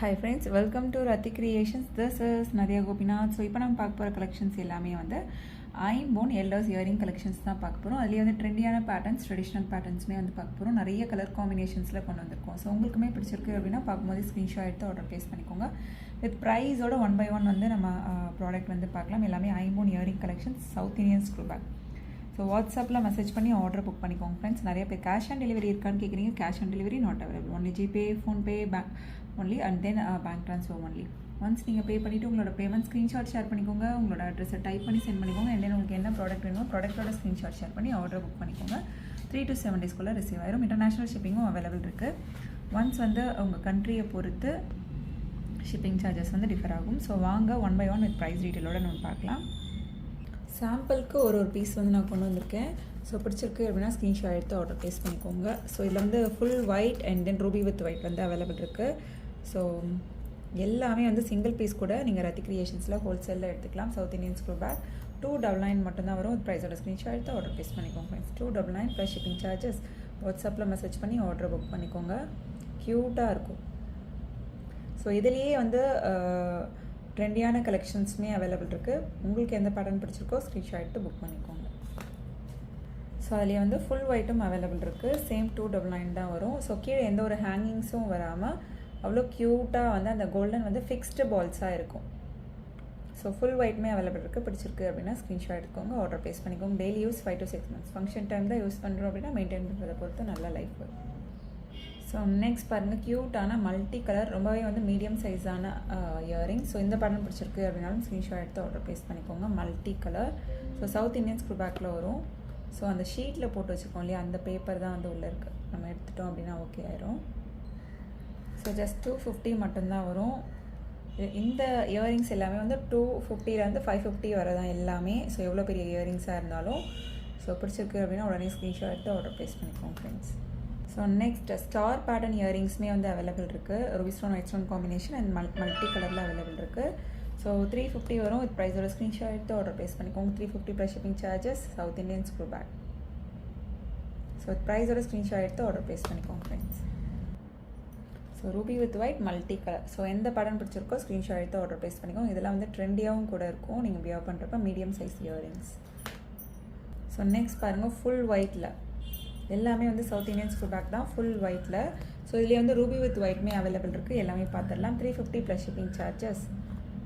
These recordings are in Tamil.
Hi friends, welcome to Rati Creations. This is Nadia Gopinath. So இப்போ நம்ம பார்க்க போகிற கலெக்ஷன்ஸ் எல்லாமே வந்து ஐம்போன் எல்டர்ஸ் இயரிங் கலெக்ஷன்ஸ் தான் பார்க்க போகிறோம். அதுலேயே வந்து ட்ரெண்டியான பேட்டர்ன்ஸ், ட்ரெடிஷ்னல் பேட்டர்ன்ஸுமே வந்து பார்க்க போகிறோம். நிறைய கலர் காம்பினேஷன்ஸில் கொண்டு வந்திருக்கோம். ஸோ உங்களுக்குமே பிடிச்சிருக்கு அப்படின்னா பார்க்கும்போது ஸ்க்ரீன்ஷாட் எடுத்து ஆர்டர் ப்ளேஸ் பண்ணிக்கோங்க. வித் ப்ரைஸோட 1 by 1 வந்து நம்ம ப்ராடக்ட் வந்து பார்க்கலாம். எல்லாமே ஐம்போன் earring collections, south Indian screw back. So வாட்ஸ்அப்பில் மெசேஜ் பண்ணி ஆர்டர் புக் பண்ணிக்கோங்க ஃப்ரெண்ட்ஸ். நிறைய பேர் கேஷ் ஆன் டெலிவரி இருக்கான்னு கேட்குறீங்க. Cash on delivery not available. Only GPay, PhonePe, bank only and then bank transfer only. Once நீங்கள் பே பண்ணிவிட்டு உங்களோட பேமெண்ட் ஸ்க்ரீன்ஷாட் ஷேர் பண்ணிக்கோங்க. உங்களோட அட்ரஸை டைப் பண்ணி சென்ட் பண்ணிக்கோங்க. அண்ட் தென் உங்களுக்கு என்ன ப்ராடக்ட் வேணுமோ ப்ராடக்ட்டோட ஸ்க்ரீன்ஷாட் ஷேர் பண்ணி ஆர்டர் புக் பண்ணிக்கோங்க. 3 to 7 daysக்குள்ளே ரிசீவ் ஆயிரும். இன்டர்நேஷ்னல் ஷிப்பிங்கும் அவைலபிள் இருக்குது. ஒன்ஸ் வந்து உங்கள் கண்ட்ரியை பொறுத்து ஷிப்பிங் சார்ஜஸ் வந்து டிஃபர் ஆகும். ஸோ வாங்க 1 by 1 வித் ப்ரைஸ் டீட்டெயிலோட நம்ம பார்க்கலாம். சாம்பிளுக்கு ஒரு பீஸ் வந்து நான் கொண்டு வந்திருக்கேன். ஸோ பிடிச்சிருக்கு அப்படின்னா ஸ்க்ரீன்ஷாட் எடுத்து ஆர்டர் ப்ளேஸ் பண்ணிக்கோங்க. ஸோ இதில் வந்து full white and then Ruby with white வந்து அவைலபிள் இருக்குது. ஸோ எல்லாமே வந்து சிங்கிள் பீஸ் கூட நீங்கள் ரத்தி கிரியேஷன்ஸில் ஹோல்சேலில் எடுத்துக்கலாம். சவுத் இந்தியன் ஸ்க்ரூ பேக் 299 மட்டும்தான் வரும். ப்ரைஸோட ஸ்க்ரீன்ஷாட் எடுத்து ஆர்டர் ப்ளேஸ் பண்ணிக்கோங்க ஃப்ரெண்ட்ஸ். 299 plus shipping charges. வாட்ஸ்அப்பில் மெசேஜ் பண்ணி ஆர்டர் புக் பண்ணிக்கோங்க. க்யூட்டாக இருக்கும். ஸோ இதுலேயே வந்து ட்ரெண்டியான கலெக்ஷன்ஸுமே அவைலபிள் இருக்குது. உங்களுக்கு எந்த பேட்டர்ன் பிடிச்சிருக்கோ ஸ்க்ரீன்ஷாட் எடுத்து புக் பண்ணிக்கோங்க. ஸோ அதுலேயே வந்து ஃபுல் ஒயிட்டும் அவைலபிள் இருக்குது. சேம் 299 தான் வரும். ஸோ கீழே எந்த ஒரு ஹேங்கிங்ஸும் வராமல் அவ்வளோ க்யூட்டாக வந்து அந்த கோல்டன் வந்து ஃபிக்ஸ்டு பால்ஸாக இருக்கும். ஸோ ஃபுல் ஒயிட்டுமே அவைலபிள் இருக்குது. பிடிச்சிருக்கு அப்படின்னா ஸ்க்ரீன்ஷாட் எடுத்துக்கோங்க, ஆர்டர் ப்ளேஸ் பண்ணிக்கோங்க. Daily use 5 to 6 months. Function time தான் யூஸ் பண்ணுறோம் அப்படின்னா மெயின்டைன் பண்ணுறதை பொறுத்து நல்ல லைஃப் வரும். ஸோ நெக்ஸ்ட் பாருங்கள், க்யூட்டான மல்டி கலர், ரொம்பவே வந்து மீடியம் சைஸான இயரிங். ஸோ இந்த பேட்டர்ன் பிடிச்சிருக்கு அப்படின்னாலும் ஸ்க்ரீன்ஷாட் எடுத்து ஆர்டர் ப்ளேஸ் பண்ணிக்கோங்க. Multi colour. So south Indian screw பேக்கில் வரும். ஸோ அந்த ஷீட்டில் போட்டு வச்சுருக்கோம் இல்லையா, அந்த பேப்பர் தான் வந்து உள்ளே இருக்குது. நம்ம எடுத்துட்டோம் அப்படின்னா ஓகே ஆயிரும். ஸோ ஜஸ்ட் 250 மட்டும்தான் வரும். இந்த இயரிங்ஸ் எல்லாமே வந்து 250லேருந்து 550 வரதான் எல்லாமே. ஸோ எவ்வளோ பெரிய இயரிங்ஸாக இருந்தாலும். ஸோ பிடிச்சிருக்கு அப்படின்னா உடனே ஸ்க்ரீன்ஷாட் எடுத்து ஆர்டர் ப்ளேஸ் பண்ணிக்கோங்க friends. So next star pattern இயரிங்ஸுமே வந்து அவைலபிள் இருக்குது. Ruby stone, white stone combination and multi கலரில் அவைலபிள் இருக்குது. ஸோ 350 வரும். வித் ப்ரைஸோட ஸ்க்ரீன்ஷாட் எடுத்து ஆர்டர் ப்ளேஸ் பண்ணிக்கோங்க. 350 plus shipping charges. South Indian screw back. So with ப்ரைஸோட ஸ்க்ரீன்ஷாட் எடுத்து ஆர்டர் ப்ளேஸ் பண்ணிக்கோங்க friends. So ruby with white multi colour. So எந்த பேட்டர்ன் பிடிச்சிருக்கோ ஸ்க்ரீன்ஷாட் எடுத்து ஆர்டர் ப்ளேஸ் பண்ணிக்கோங்க. இதெல்லாம் வந்து ட்ரெண்டியாகவும் கூட இருக்கும் நீங்கள் வியர் பண்ணுறப்ப. Medium size earrings. So next பாருங்கள், ஃபுல் ஒயிட்டில் எல்லாமே வந்து சவுத் இந்தியன் ஸ்க்ரூ பேக் தான், ஃபுல் ஒயிட்டில். ஸோ இதுலேயே வந்து ரூபி வித் ஒயிட்மே அவைலபிள் இருக்குது. எல்லாமே பார்த்துடலாம். 350 ப்ளஸ் ஷிப்பிங் சார்ஜஸ்.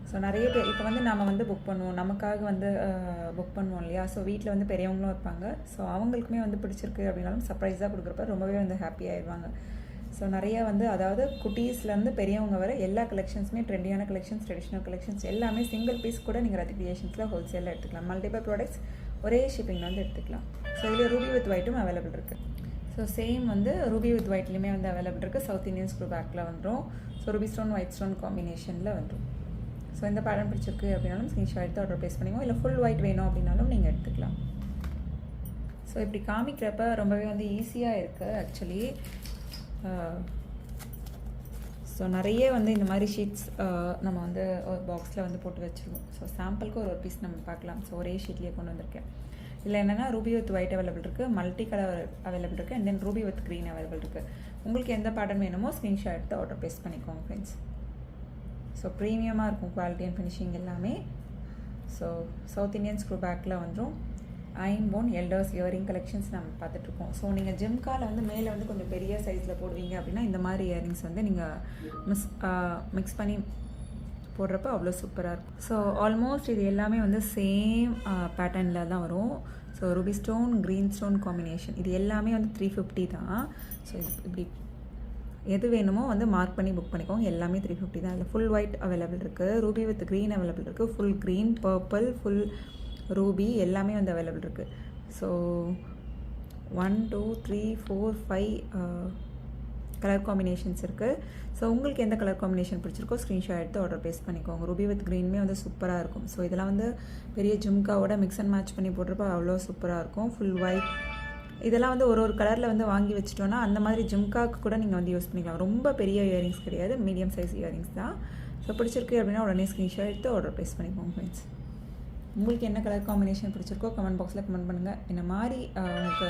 ஸோ நிறைய பேர் இப்போ வந்து நம்ம வந்து புக் பண்ணுவோம், நமக்காக வந்து புக் பண்ணுவோம் இல்லையா. ஸோ வீட்டில் வந்து பெரியவங்களும் இருப்பாங்க. ஸோ அவங்களுக்குமே வந்து பிடிச்சிருக்கு அப்படின்னாலும் சர்ப்ரைஸாக கொடுக்குறப்ப ரொம்பவே வந்து ஹாப்பி ஆயிடுவாங்க. ஸோ நிறைய வந்து அதாவது குட்டீஸ்லேருந்து பெரியவங்க வர எல்லா கலெக்ஷன்ஸுமே ட்ரெண்டியான கலெக்ஷன்ஸ், ட்ரெடிஷ்னல் கலெக்ஷன்ஸ் எல்லாமே சிங்கிள் பீஸ் கூட நீங்கள் ரத்தி கிரியேஷன்ஸில் ஹோல்சேலில் எடுத்துக்கலாம். மல்டிபிள் ப்ராடக்ட்ஸ் ஒரே ஷிப்பிங்கில் வந்து எடுத்துக்கலாம். ஸோ இதில் ரூபி வித் ஒயிட்டும் அவைலபிள் இருக்குது. ஸோ சேம் வந்து ரூபி வித் ஒயிட்லேயுமே வந்து அவைலபிள் இருக்குது. சவுத் இந்தியன் ஸ்க்ரூ பேக்கில் வந்துடும். So Ruby stone, white stone காம்பினேஷனில் வந்துடும். ஸோ இந்த பேட்டர்ன் பிடிச்சிருக்கு அப்படின்னாலும் ஸ்க்ரீன்ஷாட் எடுத்து ஆர்டர் ப்ளேஸ் பண்ணிக்கோங்க. இல்லை ஃபுல் ஒயிட் வேணும் அப்படின்னாலும் நீங்கள் எடுத்துக்கலாம். ஸோ இப்படி காமிக்கிறப்ப ரொம்பவே வந்து ஈஸியாக இருக்குது ஆக்சுவலி. ஸோ நிறைய வந்து இந்த மாதிரி ஷீட்ஸ் நம்ம வந்து ஒரு பாக்ஸில் வந்து போட்டு வச்சுருவோம். ஸோ சாம்பிளுக்கு ஒரு பீஸ் நம்ம பார்க்கலாம். ஸோ ஒரே ஷீட்லேயே கொண்டு வந்திருக்கேன். இதில் என்னென்னா ரூபி வித் ஒயிட் அவைலபிள் இருக்குது, மல்டி கலர் அவைலபிள் இருக்குது, and then Ruby with green available இருக்குது. உங்களுக்கு எந்த பேட்டர்ன் வேணுமோ ஸ்க்ரீன்ஷாட் எடுத்து ஆர்டர் ப்ளேஸ் பண்ணிக்கோங்க ஃப்ரெண்ட்ஸ். ஸோ ப்ரீமியமாக இருக்கும் குவாலிட்டி அண்ட் ஃபினிஷிங் எல்லாமே. ஸோ சவுத் இந்தியன் ஸ்க்ரூ பேக்கில் வந்துடும். ஐம்போன் எல்டர்ஸ் இயரிங் கலெக்ஷன்ஸ் நம்ம பார்த்துட்ருக்கோம். ஸோ நீங்கள் ஜிம்காவில் வந்து மேலே வந்து கொஞ்சம் பெரிய சைஸில் போடுவீங்க அப்படின்னா இந்த மாதிரி இயரிங்ஸ் வந்து நீங்கள் மிக்ஸ் பண்ணி போடுறப்ப அவ்வளோ சூப்பராக இருக்கும். ஸோ ஆல்மோஸ்ட் இது எல்லாமே வந்து சேம் பேட்டர்னில் தான் வரும். So Ruby stone, green stone combination. இது எல்லாமே வந்து 350 தான். ஸோ இப்படி எது வேணுமோ வந்து மார்க் பண்ணி புக் பண்ணிக்கோங்க. எல்லாமே 350 தான். இதில் ஃபுல் ஒயிட் அவைலபிள் இருக்குது, ரூபி வித் க்ரீன் அவைலபிள் இருக்குது, full green, purple, full Ruby எல்லாமே வந்து அவைலபிள் இருக்குது. ஸோ 1 2 3 4 5 கலர் காம்பினேஷன்ஸ் இருக்குது. ஸோ உங்களுக்கு எந்த கலர் காம்பினேஷன் பிடிச்சிருக்கோ ஸ்க்ரீன்ஷாட் எடுத்து ஆர்டர் ப்ளேஸ் பண்ணிக்கோங்க. ரூபி வித் க்ரீனுமே வந்து சூப்பராக இருக்கும். ஸோ இதெல்லாம் வந்து பெரிய ஜும்காவோட மிக்ஸ் அண்ட் மேட்ச் பண்ணி போடுறப்ப அவ்வளோ சூப்பராக இருக்கும். ஃபுல் ஒயிட் இதெல்லாம் வந்து ஒரு கலரில் வந்து வாங்கி வச்சிட்டோன்னா அந்த மாதிரி ஜும்காக்கு கூட நீங்கள் வந்து யூஸ் பண்ணிக்கலாம். ரொம்ப பெரிய இயரிங்ஸ் கிடையாது, மீடியம் சைஸ் இயரிங்ஸ் தான். ஸோ பிடிச்சிருக்கு அப்படின்னா உடனே ஸ்க்ரீன்ஷாட் எடுத்து ஆர்டர் ப்ளேஸ் பண்ணிக்கோங்க ஃப்ரெண்ட்ஸ். உங்களுக்கு என்ன கலர் காம்பினேஷன் பிடிச்சிருக்கோ கமெண்ட் பாக்ஸில் கமெண்ட் பண்ணுங்கள். இந்த மாதிரி உங்களுக்கு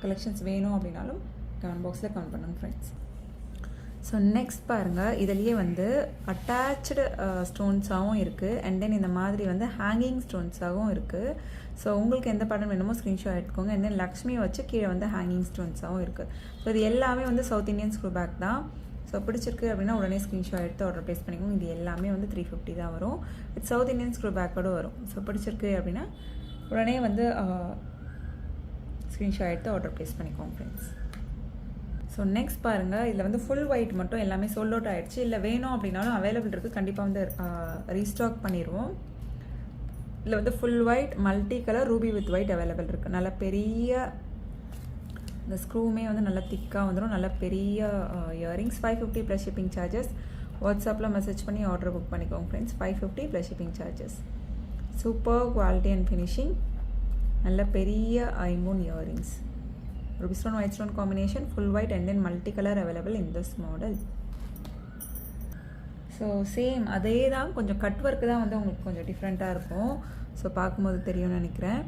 கலெக்ஷன்ஸ் வேணும் அப்படின்னாலும் கமெண்ட் பாக்ஸில் கமெண்ட் பண்ணுங்கள் ஃப்ரெண்ட்ஸ். ஸோ நெக்ஸ்ட் பாருங்கள், இதுலேயே வந்து அட்டாச்சு ஸ்டோன்ஸாகவும் இருக்குது அண்ட் தென் இந்த மாதிரி வந்து ஹேங்கிங் ஸ்டோன்ஸாகவும் இருக்குது. ஸோ உங்களுக்கு எந்த பேட்டர்ன் வேணுமோ ஸ்க்ரீன்ஷாட் எடுத்துக்கோங்க. அண்ட் தென் லக்ஷ்மி வச்சு கீழே வந்து ஹேங்கிங் ஸ்டோன்ஸாகவும் இருக்குது. ஸோ இது எல்லாமே வந்து சவுத் இந்தியன் ஸ்க்ரூ பேக் தான். ஸோ பிடிச்சிருக்கு அப்படின்னா உடனே ஸ்க்ரீன்ஷாட் எடுத்து ஆர்டர் ப்ளேஸ் பண்ணிக்கோங்க. இது எல்லாமே வந்து 350 தான் வரும். இது சவுத் இந்தியன் ஸ்க்ரூ பேக்கோடு வரும். ஸோ பிடிச்சிருக்கு அப்படின்னா உடனே வந்து ஸ்க்ரீன்ஷாட் எடுத்து ஆர்டர் ப்ளேஸ் பண்ணிக்கோங்க ஃப்ரெண்ட்ஸ். ஸோ நெக்ஸ்ட் பாருங்கள், இதில் வந்து ஃபுல் ஒயிட் மட்டும் எல்லாமே சோல்ட் அவுட் ஆகிடுச்சு. இல்லை வேணும் அப்படின்னாலும் அவைலபிள் இருக்குது, கண்டிப்பாக வந்து ரீஸ்டாக் பண்ணிடுவோம். இதில் வந்து full white multi colour Ruby with white available இருக்குது. நல்ல பெரிய இந்த ஸ்க்ரூவுமே வந்து நல்லா திக்காக வந்துடும். நல்ல பெரிய இயரிங்ஸ். 550 plus shipping charges. வாட்ஸ்அப்பில் மெசேஜ் பண்ணி ஆர்டர் புக் பண்ணிக்கோங்க friends. 550 plus shipping charges. Super quality and finishing. நல்ல பெரிய ஐம்பூன் earrings. Ruby stone white stone combination, full white and then multicolor available in this model. So same அதே தான், கொஞ்சம் கட் ஒர்க்கு தான் வந்து உங்களுக்கு கொஞ்சம் டிஃப்ரெண்ட்டாக இருக்கும். ஸோ பார்க்கும்போது தெரியும்னு நினைக்கிறேன்.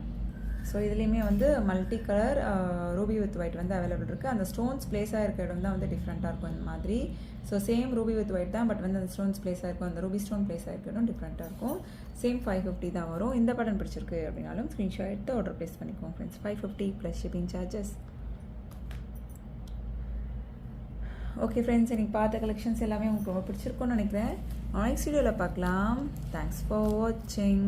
ஸோ இதுலேயுமே வந்து multi colour Ruby with white வந்து அவைலபிள் இருக்குது. அந்த ஸ்டோன்ஸ் பிளேஸாக இருக்க இடம் தான் வந்து டிஃப்ரெண்ட்டாக இருக்கும் இந்த மாதிரி. So same Ruby with white தான், பட் வந்து அந்த ஸ்டோன்ஸ் பிளேஸாக இருக்கும். அந்த ரூபி ஸ்டோன் பிளேஸாக இருக்க இடம் டிஃப்ரெண்ட்டாக இருக்கும். சேம் 550 தான் வரும். இந்த பட்டன் பிடிச்சிருக்கு அப்படின்னாலும் ஸ்க்ரீன்ஷாட் எடுத்து ஆர்டர் ப்ளேஸ் பண்ணிக்கோங்க friends. 550 plus shipping charges. Okay friends, எனக்கு பார்த்த கலெக்ஷன்ஸ் எல்லாமே உங்களுக்கு ரொம்ப பிடிச்சிருக்கும்னு நினைக்கிறேன். நெக்ஸ்ட் வீடியோவில் பார்க்கலாம். தேங்க்ஸ் ஃபார் வாட்சிங்.